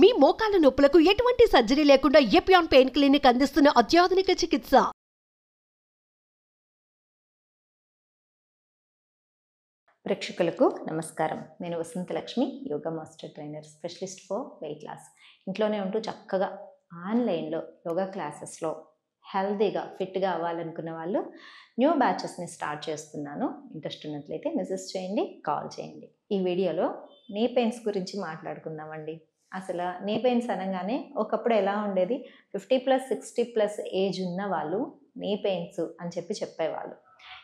మీ మోకాల నొప్పులకు ఎటువంటి సర్జరీ లేకుండా ఎపియాన్ పెయిన్ క్లినిక్ అందిస్తున్న అత్యాధునిక చికిత్స. ప్రేక్షకులకు నమస్కారం. నేను Vasanthalakshmi, yoga master trainer, specialist for weight loss. ఇంట్లోనే ఉంటూ చక్కగా ఆన్లైన్లో యోగా క్లాసెస్లో హెల్తీగా ఫిట్గా అవ్వాలనుకున్న వాళ్ళు న్యూ బ్యాచెస్ని స్టార్ట్ చేస్తున్నాను. ఇంట్రెస్ట్ ఉన్నట్లయితే మెసేజ్ చేయండి, కాల్ చేయండి. ఈ వీడియోలో నీ పెయిన్స్ గురించి మాట్లాడుకుందామండి. అసలు నీ పెయిన్స్ అనగానే ఒకప్పుడు ఎలా ఉండేది, 50+, 60+ ఏజ్ ఉన్న వాళ్ళు నీ పెయిన్స్ అని చెప్పేవాళ్ళు.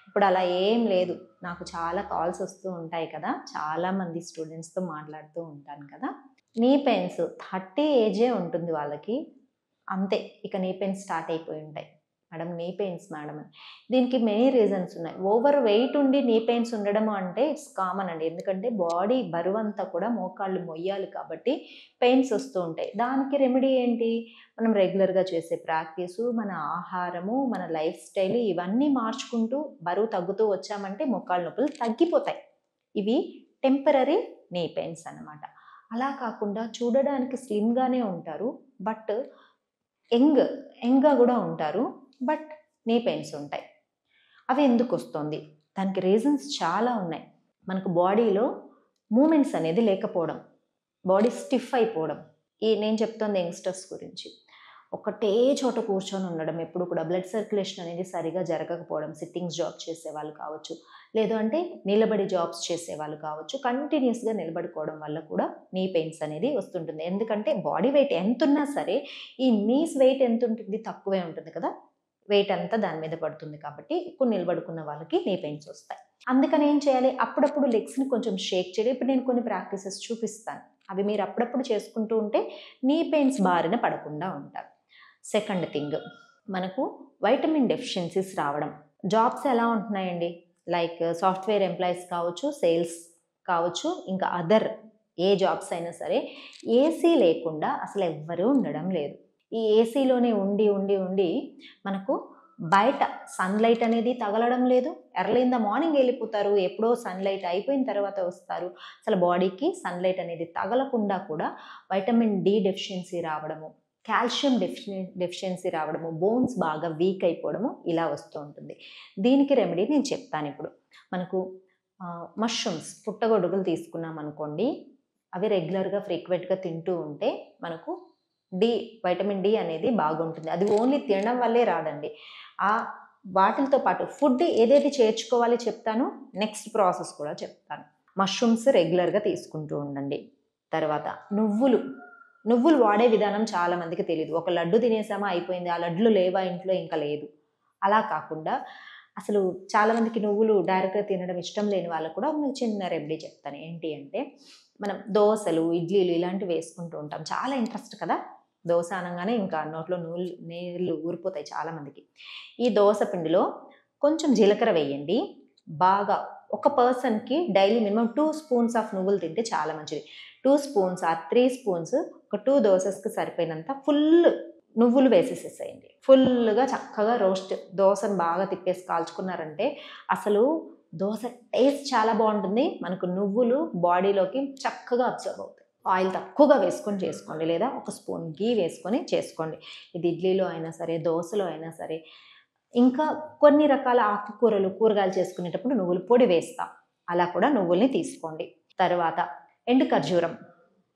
ఇప్పుడు అలా ఏం లేదు. నాకు చాలా కాల్స్ వస్తూ ఉంటాయి కదా, చాలామంది స్టూడెంట్స్తో మాట్లాడుతూ ఉంటాను కదా. నీ పెయిన్స్ 30 ఏజే ఉంటుంది వాళ్ళకి, అంతే ఇక నీ పెయిన్స్ స్టార్ట్ అయిపోయి ఉంటాయి. మేడం నీ పెయిన్స్ మేడం అని. దీనికి మెనీ రీజన్స్ ఉన్నాయి. ఓవర్ వెయిట్ ఉండి నీ పెయిన్స్ ఉండడం అంటే ఇట్స్ కామన్ అండి. ఎందుకంటే బాడీ బరువంతా కూడా మోకాళ్ళు మొయ్యాలి కాబట్టి పెయిన్స్ వస్తూ ఉంటాయి. దానికి రెమెడీ ఏంటి? మనం రెగ్యులర్గా చేసే ప్రాక్టీసు, మన ఆహారము, మన లైఫ్ స్టైల్ ఇవన్నీ మార్చుకుంటూ బరువు తగ్గుతూ వచ్చామంటే మోకాళ్ళ నొప్పులు తగ్గిపోతాయి. ఇవి టెంపరీ నీ పెయిన్స్ అన్నమాట. అలా కాకుండా చూడడానికి స్లిమ్గానే ఉంటారు, బట్ యంగ్గా కూడా ఉంటారు, బట్ నీ పెయిన్స్ ఉంటాయి. అవి ఎందుకు వస్తుంది? దానికి రీజన్స్ చాలా ఉన్నాయి. మనకు బాడీలో మూమెంట్స్ అనేది లేకపోవడం, బాడీ స్టిఫ్ అయిపోవడం. నేను చెప్తుంది యంగ్స్టర్స్ గురించి. ఒకటే చోట కూర్చొని ఉండడం, ఎప్పుడు కూడా బ్లడ్ సర్క్యులేషన్ అనేది సరిగా జరగకపోవడం, సిట్టింగ్స్ జాబ్ చేసే వాళ్ళు కావచ్చు, లేదు అంటే నిలబడి జాబ్స్ చేసే వాళ్ళు కావచ్చు, కంటిన్యూస్గా నిలబడుకోవడం వల్ల కూడా నీ పెయిన్స్ అనేది వస్తుంటుంది. ఎందుకంటే బాడీ వెయిట్ ఎంత ఉన్నా సరే ఈ నీస్ వెయిట్ ఎంత ఉంటుంది? తక్కువే ఉంటుంది కదా. వెయిట్ అంతా దాని మీద పడుతుంది కాబట్టి ఎక్కువ నిలబడుకున్న వాళ్ళకి నీ పెయిన్స్ వస్తాయి. అందుకని ఏం చేయాలి? అప్పుడప్పుడు లెగ్స్ని కొంచెం షేక్ చేయడం. ఇప్పుడు నేను కొన్ని ప్రాక్టీసెస్ చూపిస్తాను, అవి మీరు అప్పుడప్పుడు చేసుకుంటూ ఉంటే నీ పెయిన్స్ బారిన పడకుండా ఉంటారు. సెకండ్ థింగ్, మనకు వైటమిన్ డెఫిషియన్సీస్ రావడం. జాబ్స్ ఎలా ఉంటున్నాయండి? లైక్ సాఫ్ట్వేర్ ఎంప్లాయీస్ కావచ్చు, సేల్స్ కావచ్చు, ఇంకా అదర్ ఏ జాబ్స్ అయినా సరే ఏసీ లేకుండా అసలు ఎవ్వరూ ఉండడం లేదు. ఈ ఏసీలోనే ఉండి ఉండి ఉండి మనకు బయట సన్లైట్ అనేది తగలడం లేదు. ఎర్లీ ఇన్ ద మార్నింగ్ వెళ్ళిపోతారు, ఎప్పుడో సన్లైట్ అయిపోయిన తర్వాత వస్తారు. అసలు బాడీకి సన్లైట్ అనేది తగలకుండా కూడా వైటమిన్ డి డెఫిషియన్సీ రావడము, కాల్షియం డెఫిషియన్సీ రావడము, బోన్స్ బాగా వీక్ అయిపోవడము ఇలా వస్తూ ఉంటుంది. దీనికి రెమెడీ నేను చెప్తాను ఇప్పుడు. మనకు మష్రూమ్స్, పుట్టగొడుగులు తీసుకున్నాం అనుకోండి, అవి రెగ్యులర్గా ఫ్రీక్వెంట్గా తింటూ ఉంటే మనకు వైటమిన్ డి అనేది బాగుంటుంది. అది ఓన్లీ తినడం వల్లే రాదండి. వాటితో పాటు ఫుడ్ ఏదైతే చేర్చుకోవాలి చెప్తాను, నెక్స్ట్ ప్రాసెస్ కూడా చెప్తాను. మష్రూమ్స్ రెగ్యులర్గా తీసుకుంటూ ఉండండి. తర్వాత నువ్వులు వాడే విధానం చాలా మందికి తెలియదు. ఒక లడ్డు తినేసామా అయిపోయింది, ఆ లడ్డులు లేవా ఇంట్లో ఇంకా లేదు. అలా కాకుండా అసలు చాలామందికి నువ్వులు డైరెక్ట్గా తినడం ఇష్టం లేని వాళ్ళకు కూడా ఒక చిన్న రెమెడీ చెప్తాను. ఏంటి అంటే, మనం దోశలు, ఇడ్లీలు ఇలాంటివి వేసుకుంటూ ఉంటాం. చాలా ఇంట్రెస్ట్ కదా, దోశ అనగానే ఇంకా నోట్లో నీళ్ళు ఊరిపోతాయి చాలామందికి. ఈ దోశ పిండిలో కొంచెం జీలకర్ర వేయండి. బాగా ఒక పర్సన్కి డైలీ మినిమం 2 స్పూన్స్ ఆఫ్ నువ్వులు తింటే చాలా మంచిది. 2 స్పూన్స్ ఆర్ 3 స్పూన్స్, ఒక 2 దోసెస్కి సరిపోయినంత ఫుల్ నువ్వులు వేసేసేసేయండి. ఫుల్గా చక్కగా రోస్ట్ దోశను బాగా తిప్పేసి కాల్చుకున్నారంటే అసలు దోశ టేస్ట్ చాలా బాగుంటుంది. మనకు నువ్వులు బాడీలోకి చక్కగా అబ్జర్వ్ అవుతాయి. ఆయిల్ తక్కువగా వేసుకొని చేసుకోండి, లేదా ఒక స్పూన్ గీ వేసుకొని చేసుకోండి. ఇది ఇడ్లీలో అయినా సరే, దోశలో అయినా సరే. ఇంకా కొన్ని రకాల కూరగాయలు చేసుకునేటప్పుడు నువ్వుల పొడి వేస్తాం, అలా కూడా నువ్వుల్ని తీసుకోండి. తర్వాత ఎండు ఖర్జూరం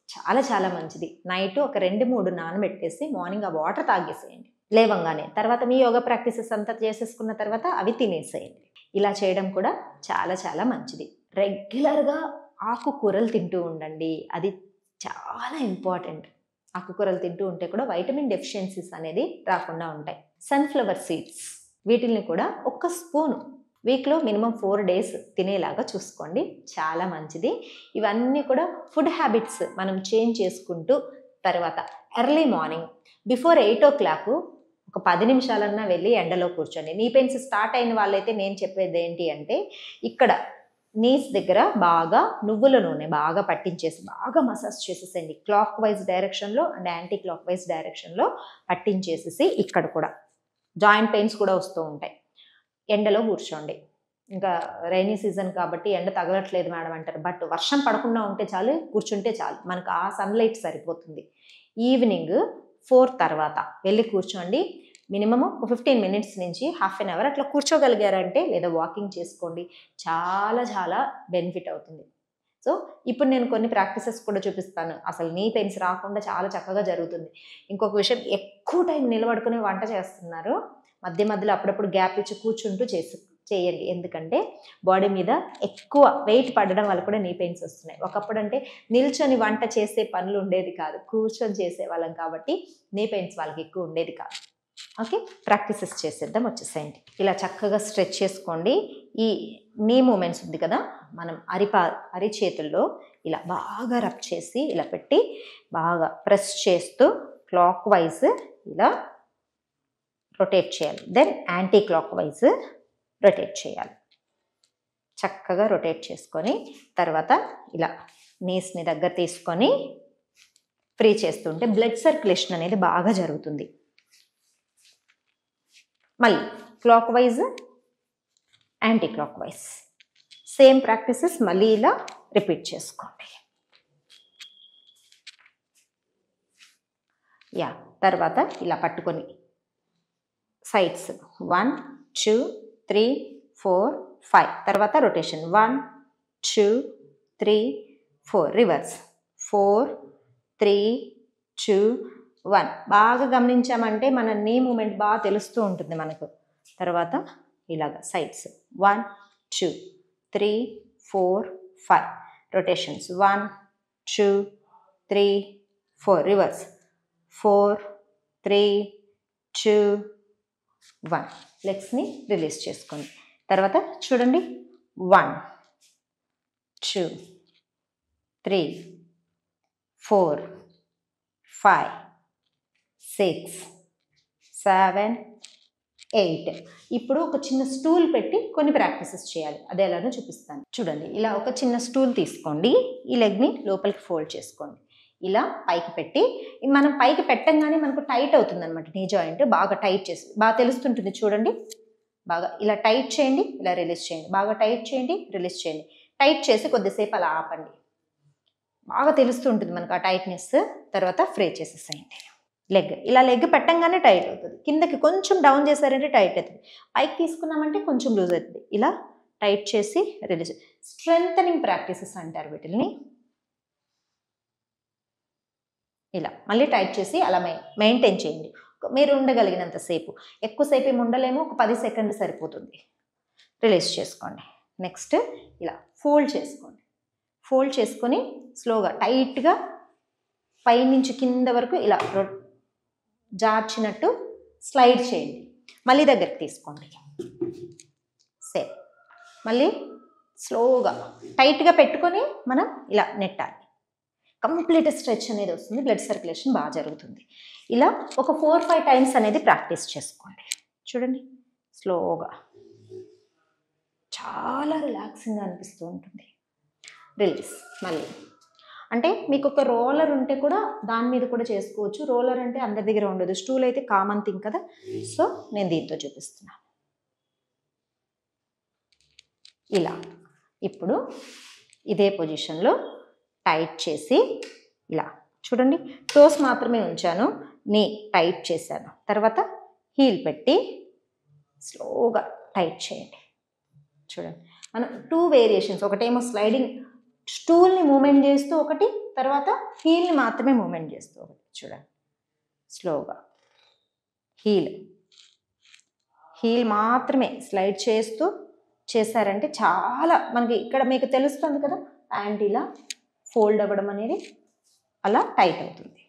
చాలా చాలా మంచిది. నైట్ ఒక 2-3 నానబెట్టేసి మార్నింగ్ ఆ వాటర్ తాగేసేయండి లేవంగానే. తర్వాత మీ యోగా ప్రాక్టీసెస్ అంతా చేసేసుకున్న తర్వాత అవి తినేసేయండి. ఇలా చేయడం కూడా చాలా చాలా మంచిది. రెగ్యులర్గా ఆకుకూరలు తింటూ ఉండండి, అది చాలా ఇంపార్టెంట్. ఆకుకూరలు తింటూ ఉంటే కూడా వైటమిన్ డెఫిషియన్సీస్ అనేది రాకుండా ఉంటాయి. సన్ఫ్లవర్ సీడ్స్, వీటిల్ని కూడా 1 స్పూను వీక్లో మినిమం 4 days తినేలాగా చూసుకోండి, చాలా మంచిది. ఇవన్నీ కూడా ఫుడ్ హ్యాబిట్స్ మనం చేంజ్ చేసుకుంటూ తర్వాత ఎర్లీ మార్నింగ్ బిఫోర్ 8 o'clock ఒక 10 నిమిషాలన్నా వెళ్ళి ఎండలో కూర్చోండి. నీ పెయిన్స్ స్టార్ట్ అయిన వాళ్ళైతే నేను చెప్పేది ఏంటి అంటే, ఇక్కడ నీస్ దగ్గర బాగా నువ్వుల నూనె బాగా పట్టించేసి బాగా మసాజ్ చేసేసేయండి. క్లాక్ వైజ్ డైరెక్షన్లో అండ్ యాంటీ క్లాక్ వైజ్ డైరెక్షన్లో పట్టించేసేసి, ఇక్కడ కూడా జాయింట్ పెయిన్స్ కూడా వస్తూ ఉంటాయి. ఎండలో కూర్చోండి. ఇంకా రైనీ సీజన్ కాబట్టి ఎండ తగలట్లేదు మేడం అంటారు. బట్ వర్షం పడకుండా ఉంటే చాలు, కూర్చుంటే చాలు, మనకు ఆ సన్లైట్ సరిపోతుంది. ఈవినింగ్ 4 తర్వాత వెళ్ళి కూర్చోండి. మినిమము 15 మినిట్స్ నుంచి హాఫ్ అన్ అవర్ అట్లా కూర్చోగలిగారంటే, లేదా వాకింగ్ చేసుకోండి, చాలా చాలా బెనిఫిట్ అవుతుంది. సో ఇప్పుడు నేను కొన్ని ప్రాక్టీసెస్ కూడా చూపిస్తాను. అసలు నీ పెయిన్స్ రాకుండా చాలా చక్కగా జరుగుతుంది. ఇంకొక విషయం, ఎక్కువ టైం నిలబడుకుని వంట చేస్తున్నారు, మధ్య మధ్యలో అప్పుడప్పుడు గ్యాప్ ఇచ్చి కూర్చుంటూ చేయండి. ఎందుకంటే బాడీ మీద ఎక్కువ వెయిట్ పడడం వల్ల కూడా నీ పెయిన్స్ వస్తున్నాయి. ఒకప్పుడు అంటే నిల్చొని వంట చేసే పనులు ఉండేది కాదు, కూర్చొని చేసేవాళ్ళం కాబట్టి నీ పెయిన్స్ వాళ్ళకి ఎక్కువ ఉండేది కాదు. ఓకే, ప్రాక్టీసెస్ చేసేద్దాం, వచ్చేసేయండి. ఇలా చక్కగా స్ట్రెచ్ చేసుకోండి. ఈ నీ మూమెంట్స్ ఉంది కదా, మనం అరిచేతుల్లో ఇలా బాగా రబ్ చేసి ఇలా పెట్టి బాగా ప్రెస్ చేస్తూ క్లాక్ వైజ్ ఇలా రొటేట్ చేయాలి. Then anticlockwise rotate చేయాలి. చక్కగా రొటేట్ చేసుకొని తర్వాత ఇలా నీస్ని దగ్గర తీసుకొని ఫ్రీ చేస్తుంటే బ్లడ్ సర్క్యులేషన్ అనేది బాగా జరుగుతుంది. మళ్ళీ clock wise, anti clock wise same practices మళ్ళీ ఇలా రిపీట్ చేసుకోండి. తర్వాత ఇలా పట్టుకొని సైడ్స్ 1 2 3 4 5 తర్వాత రొటేషన్ 1 2 3 4 రివర్స్ 4 3 2 1. బాగా గమనించామంటే మన నీ మూమెంట్ బాగా తెలుస్తూ ఉంటుంది మనకు. తర్వాత ఇలాగ సైడ్స్ 1 2 3 4 5 రొటేషన్స్ 1 2 3 4 రివర్స్ 4 3 2 1. లెగ్స్ని రిలీజ్ చేసుకోండి. తర్వాత చూడండి 1 2 3 4 5 6 7 8. ఇప్పుడు ఒక చిన్న స్టూల్ పెట్టి కొన్ని ప్రాక్టీసెస్ చేయాలి. అది ఎలానో చూపిస్తాను. చూడండి, ఇలా ఒక చిన్న స్టూల్ తీసుకోండి. ఈ లెగ్ని లోపలికి ఫోల్డ్ చేసుకోండి. ఇలా పైకి పెట్టి, మనం పైకి పెట్టంగానే మనకు టైట్ అవుతుంది అనమాట. నీ జాయింట్ బాగా టైట్ చేసి బాగా తెలుస్తుంటుంది. చూడండి, బాగా ఇలా టైట్ చేయండి, ఇలా రిలీజ్ చేయండి, బాగా టైట్ చేయండి, రిలీజ్ చేయండి. టైట్ చేసి కొద్దిసేపు అలా ఆపండి. బాగా తెలుస్తుంటుంది మనకు ఆ టైట్నెస్. తర్వాత ఫ్రీ చేసేసేయండి. లెగ్ పెట్టంగానే టైట్ అవుతుంది. కిందకి కొంచెం డౌన్ చేశారంటే టైట్ అవుతుంది. పైకి తీసుకున్నామంటే కొంచెం లూజ్ అవుతుంది. ఇలా టైట్ చేసి రిలీజ్. స్ట్రెంథనింగ్ ప్రాక్టీసెస్ అంటారు వీటిని. ఇలా మళ్ళీ టైట్ చేసి అలా మెయింటైన్ చేయండి. మీరు ఉండగలిగినంతసేపు. ఎక్కువసేపు ఏమి ఉండలేము, ఒక 10 సెకండ్లు సరిపోతుంది. రిలీజ్ చేసుకోండి. నెక్స్ట్ ఇలా ఫోల్డ్ చేసుకోండి. ఫోల్డ్ చేసుకొని స్లోగా టైట్గా పైనుంచి కింద వరకు ఇలా జార్చినట్టు స్లైడ్ చేయండి. మళ్ళీ దగ్గరికి తీసుకోండి. సేమ్ మళ్ళీ స్లోగా టైట్గా పెట్టుకొని మనం ఇలా నెట్టాలి. కంప్లీట్ స్ట్రెచ్ అనేది వస్తుంది. బ్లడ్ సర్క్యులేషన్ బాగా జరుగుతుంది. ఇలా ఒక 4-5 టైమ్స్ అనేది ప్రాక్టీస్ చేసుకోండి. చూడండి, స్లోగా చాలా రిలాక్సింగ్గా అనిపిస్తూ ఉంటుంది. రిలీజ్. మళ్ళీ అంటే మీకు ఒక రోలర్ ఉంటే కూడా దాని మీద కూడా చేసుకోవచ్చు. రోలర్ అంటే అందరి దగ్గర ఉండదు, స్టూల్ అయితే కామన్ థింగ్ కదా. సో నేను దీంతో చూపిస్తున్నాను. ఇలా ఇప్పుడు ఇదే పొజిషన్లో టైట్ చేసి ఇలా చూడండి, టోస్ మాత్రమే ఉంచాను, నీ టైట్ చేశాను. తర్వాత హీల్ పెట్టి స్లోగా టైట్ చేయండి. చూడండి, మనం 2 వేరియేషన్స్, ఒకటేమో స్లైడింగ్ స్టూల్ని మూమెంట్ చేస్తూ ఒకటి, తర్వాత హీల్ని మాత్రమే మూమెంట్ చేస్తూ ఒకటి. చూడండి, స్లోగా హీల్ మాత్రమే స్లైడ్ చేస్తూ చేశారంటే చాలా మనకి ఇక్కడ మీకు తెలుస్తుంది కదా, ప్యాంట్ ఇలా ఫోల్డ్ అవ్వడం అనేది అలా టైట్ అవుతుంది.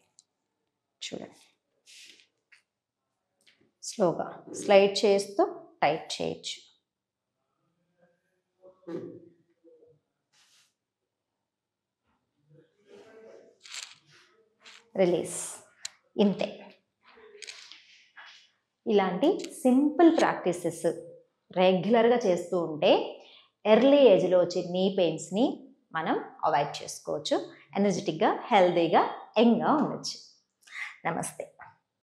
చూడండి, స్లోగా స్లైడ్ చేస్తూ టైట్ చేయొచ్చు. రిలీజ్. ఇంతే. ఇలాంటి సింపుల్ ప్రాక్టీసెస్ రెగ్యులర్గా చేస్తూ ఉంటే ఎర్లీ ఏజ్లో వచ్చే నీ పెయిన్స్ని మనం అవాయిడ్ చేసుకోవచ్చు. ఎనర్జెటిక్గా, హెల్తీగా, యంగ్గా ఉండొచ్చు. నమస్తే.